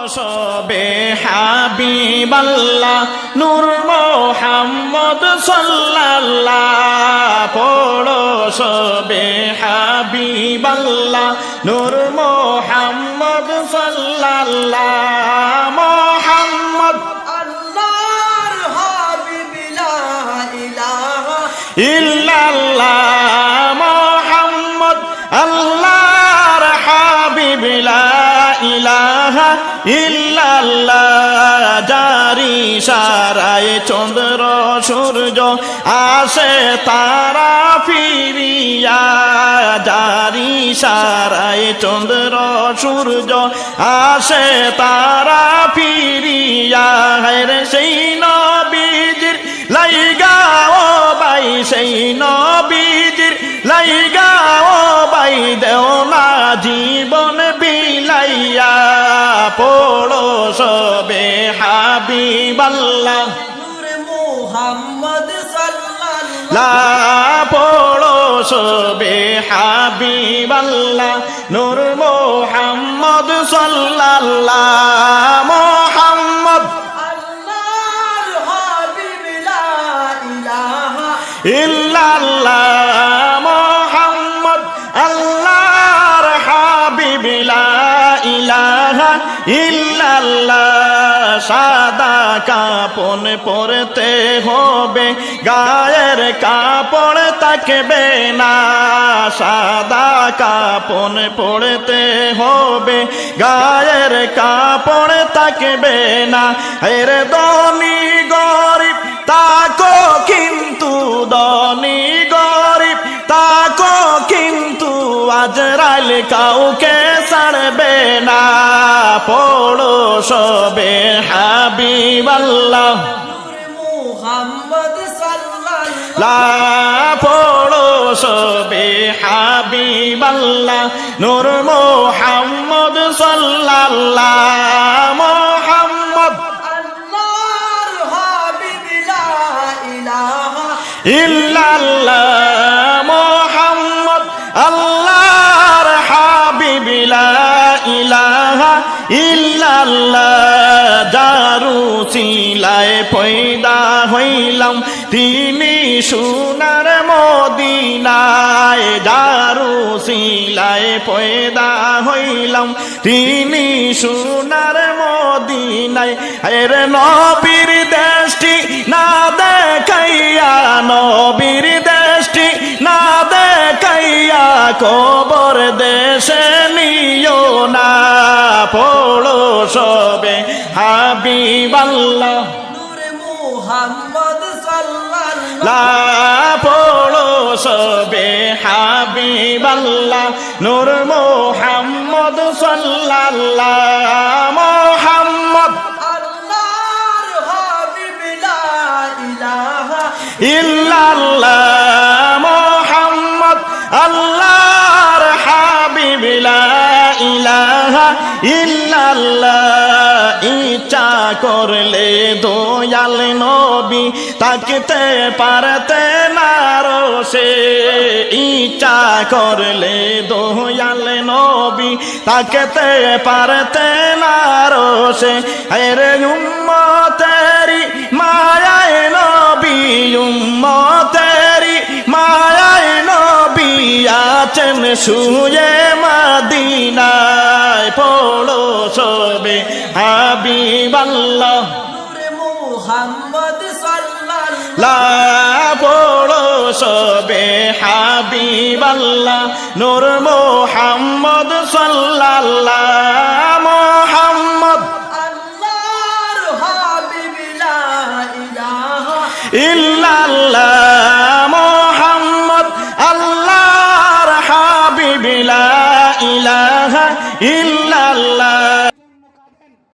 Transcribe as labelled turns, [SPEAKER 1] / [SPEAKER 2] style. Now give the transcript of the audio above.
[SPEAKER 1] শোবে হাবিবাল্লাহ নূর মোহাম্মদ সাল্লাল্লাহ পড়ো শোবে হাবিবাল্লাহ নূর মোহাম্মদ সাল্লাল্লাহ মোহাম্মদ
[SPEAKER 2] আল্লাহর হাবিব লা ইলাহা
[SPEAKER 1] ইল্লাল্লাহ মোহাম্মদ আল্লাহর হাবিব লা ইলাহা ইল্লাল্লাহ জারি সারায় চন্দ্র সূর্য আসে তারা ফিরিয়া জারি সারায় চন্দ্র সূর্য আসে তারা ফিরিয়া রে সেই নবীজির লাইগা ও ভাই সেই নবীজির লাইগা ও ভাই দেও না জীবন বিলাইয়া পড়ো শোবে হাবিবাল্লাহ
[SPEAKER 2] নূর মুহাম্মদ সাল্লাল্লাহু
[SPEAKER 1] লা পড়ো শোবে হাবিবাল্লাহ নূর মোহাম্মদ সাল্লাল্লাহ মোহাম্মদ
[SPEAKER 2] আল্লাহর হাবিব লা ইলাহা
[SPEAKER 1] ইল্লাল্লাহ মোহাম্মদ আল্লাহর হাবিব লা ইলাহা ইল্লাল্লাহ সাদা কাপড় পরতে হবে গায়ের কাপড় থাকবে না সাদা কাপড় পরতে হবে গায়ের কাপড় থাকবে না এর ধনী গরিব তাকো কিন্তু ধনী গরিব তাকো কিন্তু আজরাইল কাউকে ছাড়বে না পড়ো শোবে হাবিবাল্লাহ
[SPEAKER 2] নূর মুহাম্মদ সাল্লাল্লাহু
[SPEAKER 1] লা পড়ো শোবে হাবিবাল্লাহ নূর মোহাম্মদ সাল্লাল্লাহ মোহাম্মদ
[SPEAKER 2] আল্লাহর হাবিব লা ইলাহা
[SPEAKER 1] ইল্লাল্লাহ মোহাম্মদ আল্লাহর হাবিব লা ইলাহা ইল্লাল্লাহ যারু সিলায় পয়দা হইলাম তিনি সোনার মদিনায় যারু সিলায় পয়দা হইলাম তিনি সোনার মদিনায় এর নবীর দেশটি না দেখাইয়া নবীর দেশটি না দেখাইয়া কবর দেশে নিও না পড়ো শোবে হাবিবাল্লাহ
[SPEAKER 2] নূর মুহাম্মদ সাল্লাল্লাহু
[SPEAKER 1] লা পড়ো শোবে হাবিবাল্লাহ নূর মোহাম্মদ সাল্লাল্লাহ মোহাম্মদ
[SPEAKER 2] আল্লাহর হাবিব লা ইলাহা
[SPEAKER 1] ইল্লাল্লাহ মোহাম্মদ আল্লাহর হাবিব লা ইলাহা ইল্লাল্লাহ ইচ্ছা করলে দয়াল নবী তাকতে পারতে না রোষে ইচ্ছা করলে দয়াল নবী তাকতে পারতে না রোষে এরে উম্মতেরি মায়ায় নবী উম্মতেরি মায়ায় নবী আছেন শুয়ে মদিনায় পড়ো শোবে হাবিবাল্লাহ
[SPEAKER 2] নূর মুহাম্মদ সাল্লাল্লাহু
[SPEAKER 1] লা পড়ো শোবে হাবিবাল্লাহ নূর মোহাম্মদ সাল্লাল্লাহ মোহাম্মদ
[SPEAKER 2] আল্লাহর হাবিব লা ইলাহা
[SPEAKER 1] ইল্লাল্লাহ মোহাম্মদ আল্লাহর হাবিব লা ইলাহা ইল্লাল্লাহ